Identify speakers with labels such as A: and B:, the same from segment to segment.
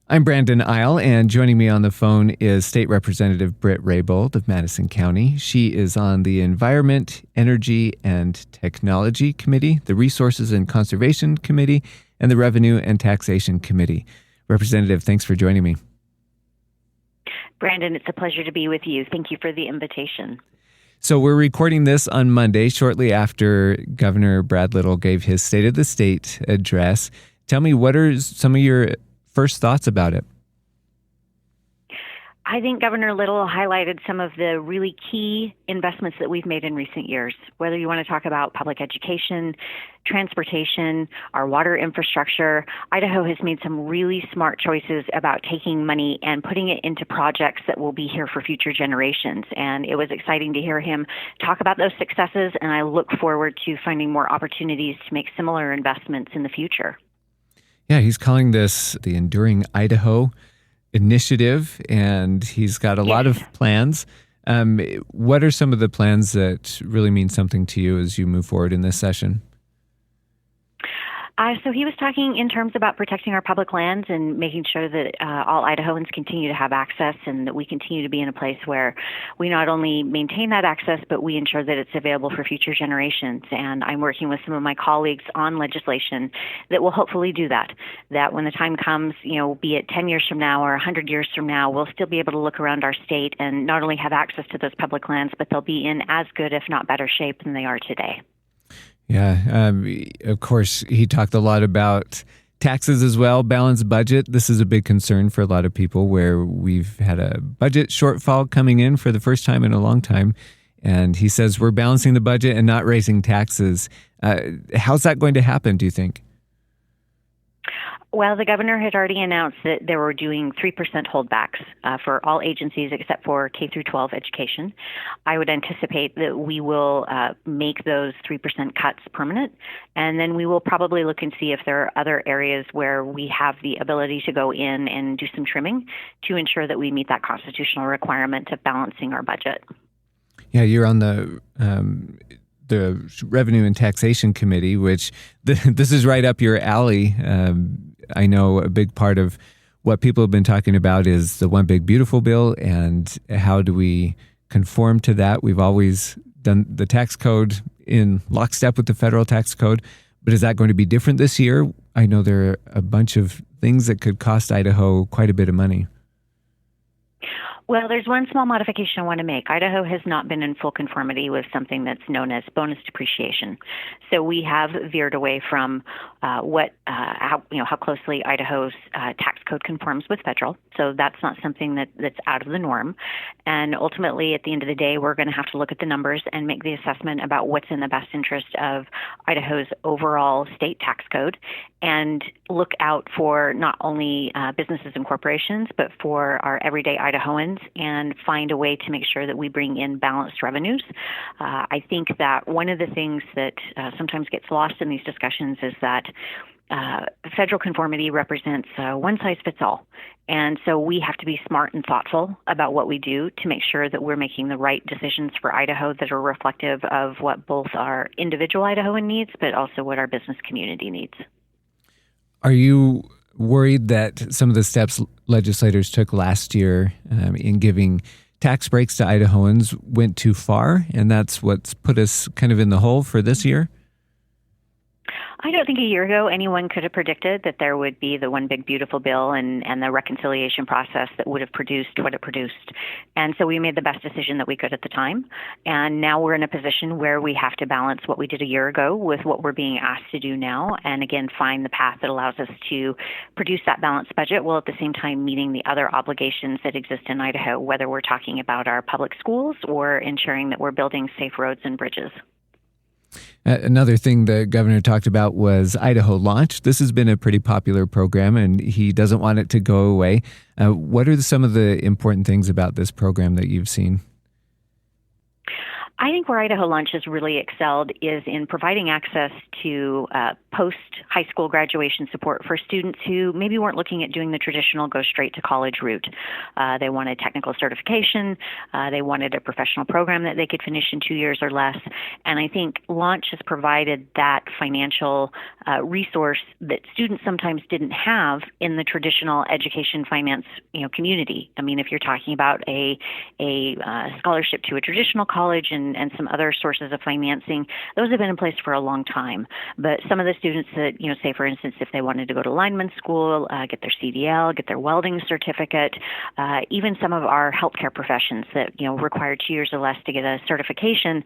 A: I'm Brandon Isle, and joining me on the phone is State Representative Britt Raybould of Madison County. She is on the Environment, Energy, and Technology Committee, the Resources and Conservation Committee, and the Revenue and Taxation Committee. Representative, thanks for joining me.
B: Brandon, it's a pleasure to be with you. Thank you for the invitation.
A: So we're recording this on Monday, shortly after Governor Brad Little gave his State of the State address. Tell me, what are some of your first thoughts about it?
B: I think Governor Little highlighted some of the really key investments that we've made in recent years, whether you want to talk about public education, transportation, our water infrastructure. Idaho has made some really smart choices about taking money and putting it into projects that will be here for future generations. And it was exciting to hear him talk about those successes, and I look forward to finding more opportunities to make similar investments in the future.
A: Yeah, he's calling this the Enduring Idaho Initiative, and he's got a lot of plans. What are some of the plans that really mean something to you as you move forward in this session?
B: So he was talking in terms about protecting our public lands and making sure that all Idahoans continue to have access, and that we continue to be in a place where we not only maintain that access, but we ensure that it's available for future generations. And I'm working with some of my colleagues on legislation that will hopefully do that, that when the time comes, be it 10 years from now or 100 years from now, we'll still be able to look around our state and not only have access to those public lands, but they'll be in as good, if not better shape than they are today.
A: Yeah, of course, he talked a lot about taxes as well, balanced budget. This is a big concern for a lot of people, where we've had a budget shortfall coming in for the first time in a long time. And he says we're balancing the budget and not raising taxes. How's that going to happen, do you think?
B: Well, the governor had already announced that they were doing 3% holdbacks for all agencies except for K through 12 education. I would anticipate that we will make those 3% cuts permanent, and then we will probably look and see if there are other areas where we have the ability to go in and do some trimming to ensure that we meet that constitutional requirement of balancing our budget.
A: Yeah, you're on the Revenue and Taxation Committee, which this is right up your alley. I know a big part of what people have been talking about is the One Big Beautiful Bill, and how do we conform to that? We've always done the tax code in lockstep with the federal tax code, but is that going to be different this year? I know there are a bunch of things that could cost Idaho quite a bit of money.
B: Well, there's one small modification I want to make. Idaho has not been in full conformity with something that's known as bonus depreciation. So we have veered away from how closely Idaho's tax code conforms with federal. So that's not something that's out of the norm. And ultimately, at the end of the day, we're going to have to look at the numbers and make the assessment about what's in the best interest of Idaho's overall state tax code, and look out for not only businesses and corporations, but for our everyday Idahoans, and find a way to make sure that we bring in balanced revenues. I think that one of the things that sometimes gets lost in these discussions is that federal conformity represents one size fits all. And so we have to be smart and thoughtful about what we do to make sure that we're making the right decisions for Idaho that are reflective of what both our individual Idahoan needs, but also what our business community needs. Are
A: you worried that some of the steps legislators took last year in giving tax breaks to Idahoans went too far, and that's what's put us kind of in the hole for this year?
B: I don't think a year ago anyone could have predicted that there would be the One Big Beautiful Bill and the reconciliation process that would have produced what it produced. And so we made the best decision that we could at the time. And now we're in a position where we have to balance what we did a year ago with what we're being asked to do now. And again, find the path that allows us to produce that balanced budget while at the same time meeting the other obligations that exist in Idaho, whether we're talking about our public schools or ensuring that we're building safe roads and bridges.
A: Another thing the governor talked about was Idaho Launch. This has been a pretty popular program, and he doesn't want it to go away. What are some of the important things about this program that you've seen?
B: I think where Idaho Lunch has really excelled is in providing access to post-high school graduation support for students who maybe weren't looking at doing the traditional go straight to college route. They wanted technical certification. They wanted a professional program that they could finish in 2 years or less. And I think Launch has provided that financial resource that students sometimes didn't have in the traditional education finance community. I mean, if you're talking about a scholarship to a traditional college and some other sources of financing, those have been in place for a long time. But some of the students that, say, for instance, if they wanted to go to lineman school, get their CDL, get their welding certificate, even some of our healthcare professions that, require 2 years or less to get a certification,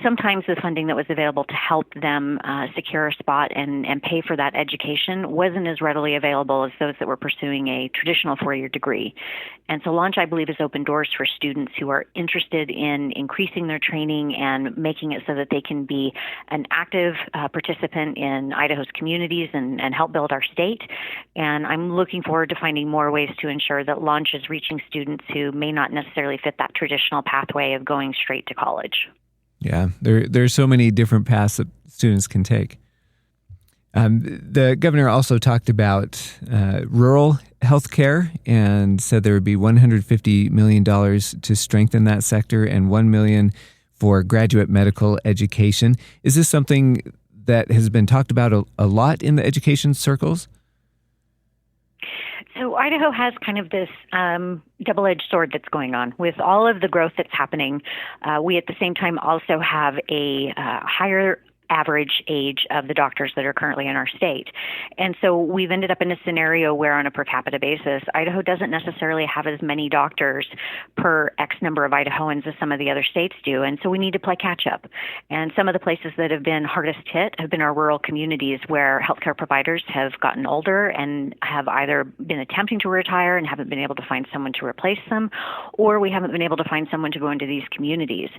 B: sometimes the funding that was available to help them secure a spot and pay for that education wasn't as readily available as those that were pursuing a traditional four-year degree. And so Launch, I believe, has opened doors for students who are interested in increasing their training and making it so that they can be an active participant in Idaho's communities and help build our state. And I'm looking forward to finding more ways to ensure that Launch is reaching students who may not necessarily fit that traditional pathway of going straight to college.
A: Yeah, there's so many different paths that students can take. The governor also talked about rural health care and said there would be $150 million to strengthen that sector and $1 million for graduate medical education. Is this something that has been talked about a lot in the education circles?
B: So Idaho has kind of this double-edged sword that's going on. With all of the growth that's happening, we at the same time also have a higher average age of the doctors that are currently in our state. And so we've ended up in a scenario where on a per capita basis, Idaho doesn't necessarily have as many doctors per X number of Idahoans as some of the other states do. And so we need to play catch up. And some of the places that have been hardest hit have been our rural communities where healthcare providers have gotten older and have either been attempting to retire and haven't been able to find someone to replace them, or we haven't been able to find someone to go into these communities.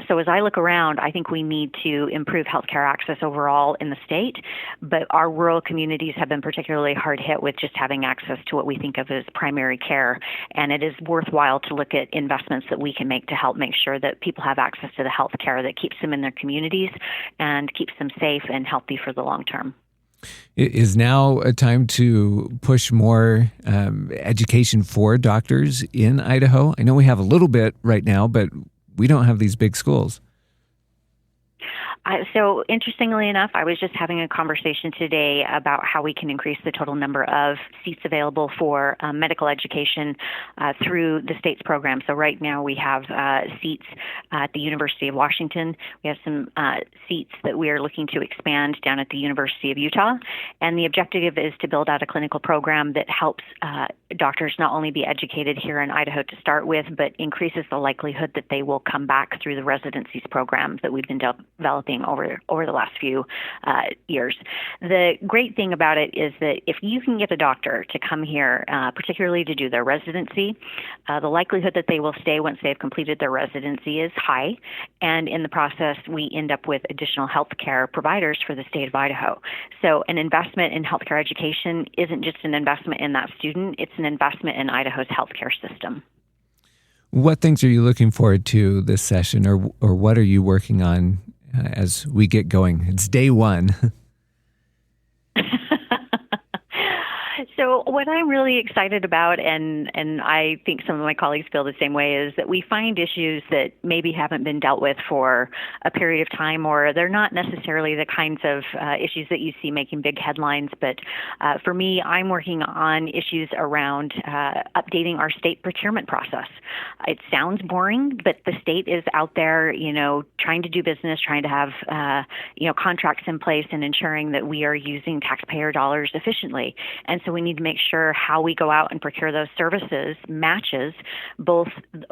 B: So as I look around, I think we need to improve healthcare access overall in the state, but our rural communities have been particularly hard hit with just having access to what we think of as primary care. And it is worthwhile to look at investments that we can make to help make sure that people have access to the health care that keeps them in their communities and keeps them safe and healthy for the long term.
A: Is now a time to push more education for doctors in Idaho? I know we have a little bit right now, but we don't have these big schools.
B: So interestingly enough, I was just having a conversation today about how we can increase the total number of seats available for medical education through the state's program. So right now we have seats at the University of Washington. We have some seats that we are looking to expand down at the University of Utah. And the objective is to build out a clinical program that helps doctors not only be educated here in Idaho to start with, but increases the likelihood that they will come back through the residencies program that we've been developing over the last few years. The great thing about it is that if you can get a doctor to come here, particularly to do their residency, the likelihood that they will stay once they've completed their residency is high. And in the process, we end up with additional health care providers for the state of Idaho. So an investment in healthcare education isn't just an investment in that student, it's an investment in Idaho's healthcare system.
A: What things are you looking forward to this session, or what are you working on as we get going? It's day one.
B: So what I'm really excited about, and I think some of my colleagues feel the same way, is that we find issues that maybe haven't been dealt with for a period of time, or they're not necessarily the kinds of issues that you see making big headlines. But for me, I'm working on issues around updating our state procurement process. It sounds boring, but the state is out there, trying to do business, trying to have, contracts in place and ensuring that we are using taxpayer dollars efficiently. And so we need to make sure how we go out and procure those services matches both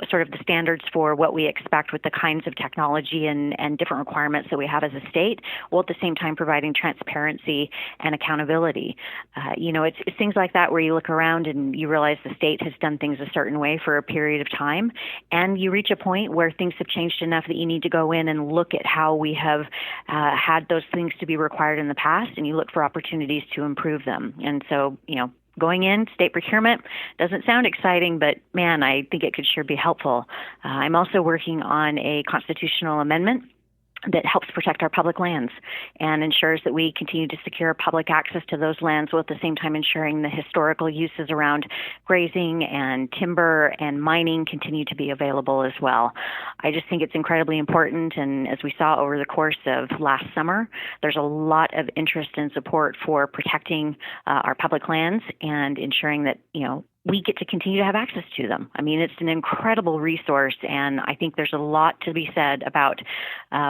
B: sort of the standards for what we expect with the kinds of technology and different requirements that we have as a state, while at the same time providing transparency and accountability. It's things like that where you look around and you realize the state has done things a certain way for a period of time, and you reach a point where things have changed enough that you need to go in and look at how we have had those things to be required in the past, and you look for opportunities to improve them. And so, going in, state procurement doesn't sound exciting, but man, I think it could sure be helpful. I'm also working on a constitutional amendment that helps protect our public lands and ensures that we continue to secure public access to those lands while at the same time ensuring the historical uses around grazing and timber and mining continue to be available as well. I just think it's incredibly important, and as we saw over the course of last summer, there's a lot of interest and support for protecting our public lands and ensuring that, we get to continue to have access to them. I mean, it's an incredible resource, and I think there's a lot to be said about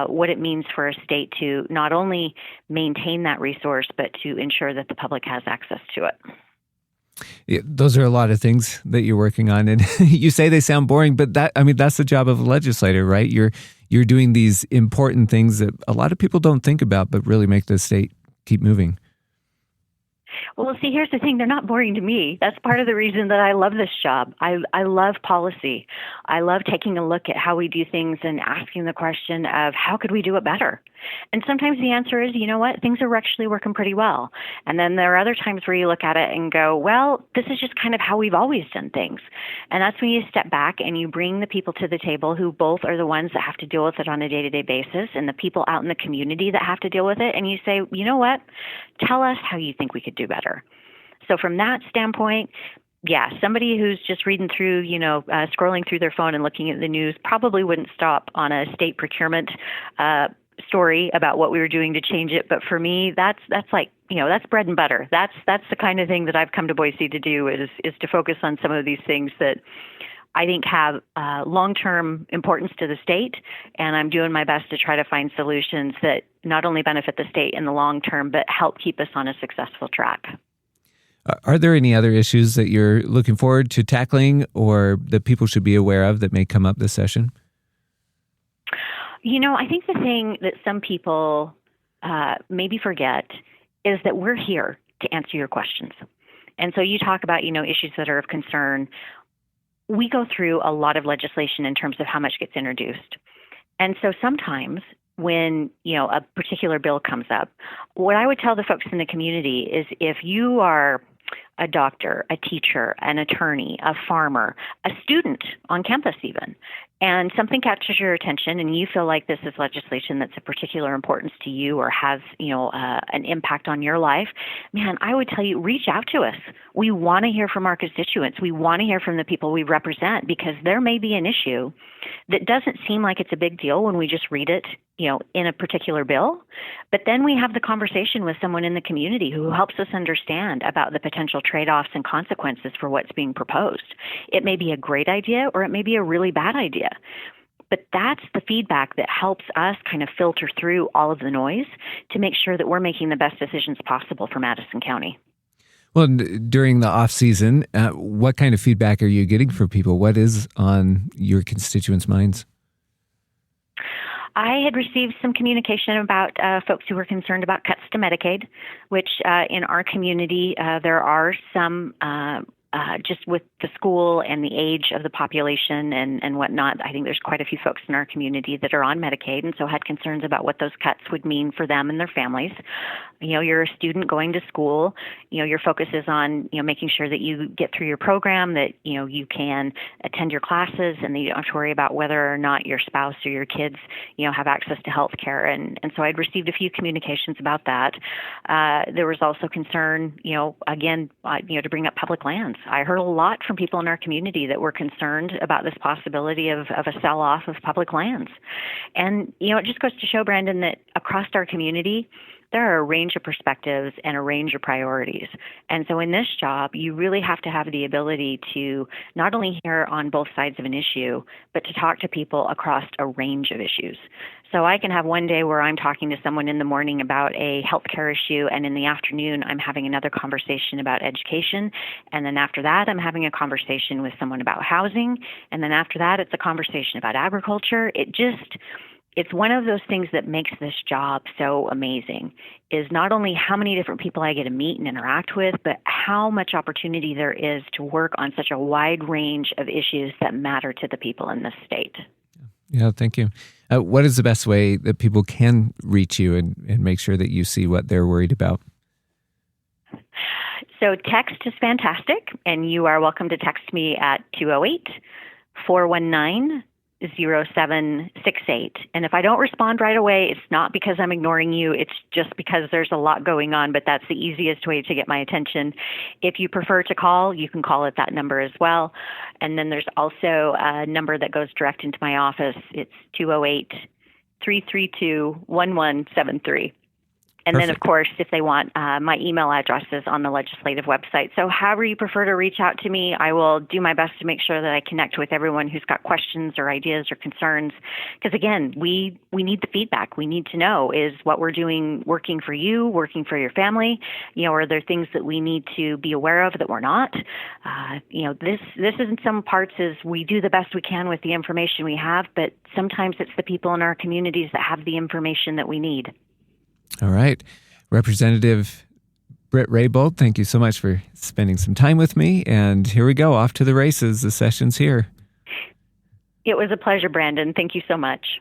B: what it means for a state to not only maintain that resource, but to ensure that the public has access to it.
A: Yeah, those are a lot of things that you're working on, and you say they sound boring, but that's the job of a legislator, right? You're doing these important things that a lot of people don't think about, but really make the state keep moving.
B: Well, see, here's the thing. They're not boring to me. That's part of the reason that I love this job. I love policy. I love taking a look at how we do things and asking the question of how could we do it better? And sometimes the answer is, you know what, things are actually working pretty well. And then there are other times where you look at it and go, well, this is just kind of how we've always done things. And that's when you step back and you bring the people to the table who both are the ones that have to deal with it on a day-to-day basis and the people out in the community that have to deal with it. And you say, you know what, tell us how you think we could do better. So from that standpoint, yeah, somebody who's just reading through, scrolling through their phone and looking at the news probably wouldn't stop on a state procurement story about what we were doing to change it. But for me, that's like, that's bread and butter. That's the kind of thing that I've come to Boise to do is to focus on some of these things that I think have long-term importance to the state, and I'm doing my best to try to find solutions that not only benefit the state in the long term, but help keep us on a successful track.
A: Are there any other issues that you're looking forward to tackling or that people should be aware of that may come up this session?
B: I think the thing that some people maybe forget is that we're here to answer your questions. And so you talk about, issues that are of concern. We go through a lot of legislation in terms of how much gets introduced. And so sometimes when, a particular bill comes up, what I would tell the folks in the community is if you are a doctor, a teacher, an attorney, a farmer, a student on campus even, and something catches your attention and you feel like this is legislation that's of particular importance to you or has, an impact on your life, man, I would tell you, reach out to us. We want to hear from our constituents. We want to hear from the people we represent because there may be an issue that doesn't seem like it's a big deal when we just read it, in a particular bill. But then we have the conversation with someone in the community who helps us understand about the potential trade-offs and consequences for what's being proposed. It may be a great idea or it may be a really bad idea. But that's the feedback that helps us kind of filter through all of the noise to make sure that we're making the best decisions possible for Madison County.
A: Well, during the off season, what kind of feedback are you getting from people? What is on your constituents' minds?
B: I had received some communication about folks who were concerned about cuts to Medicaid, which in our community, there are some just with the school and the age of the population and whatnot. I think there's quite a few folks in our community that are on Medicaid and so had concerns about what those cuts would mean for them and their families. You're a student going to school, your focus is on, making sure that you get through your program, that, you can attend your classes and that you don't have to worry about whether or not your spouse or your kids, have access to health care. And so I'd received a few communications about that. There was also concern, again, to bring up public lands. I heard a lot from people in our community that were concerned about this possibility of a sell-off of public lands. And, it just goes to show, Brandon, that across our community, there are a range of perspectives and a range of priorities. And so in this job, you really have to have the ability to not only hear on both sides of an issue, but to talk to people across a range of issues. So I can have one day where I'm talking to someone in the morning about a healthcare issue, and in the afternoon, I'm having another conversation about education. And then after that, I'm having a conversation with someone about housing. And then after that, it's a conversation about agriculture. It's one of those things that makes this job so amazing is not only how many different people I get to meet and interact with, but how much opportunity there is to work on such a wide range of issues that matter to the people in this state.
A: Yeah, thank you. What is the best way that people can reach you and make sure that you see what they're worried about?
B: So text is fantastic, and you are welcome to text me at 208-419-0768. And if I don't respond right away, it's not because I'm ignoring you. It's just because there's a lot going on, but that's the easiest way to get my attention. If you prefer to call, you can call at that number as well. And then there's also a number that goes direct into my office. It's 208-332-1173. And
A: Perfect.
B: then, of course, if they want, my email address is on the legislative website. So however you prefer to reach out to me, I will do my best to make sure that I connect with everyone who's got questions or ideas or concerns. Because, again, we need the feedback. We need to know, is what we're doing working for you, working for your family? Are there things that we need to be aware of that we're not? This in some parts is we do the best we can with the information we have, but sometimes it's the people in our communities that have the information that we need.
A: All right. Representative Britt Raybould, thank you so much for spending some time with me. And here we go, off to the races. The session's here.
B: It was a pleasure, Brandon. Thank you so much.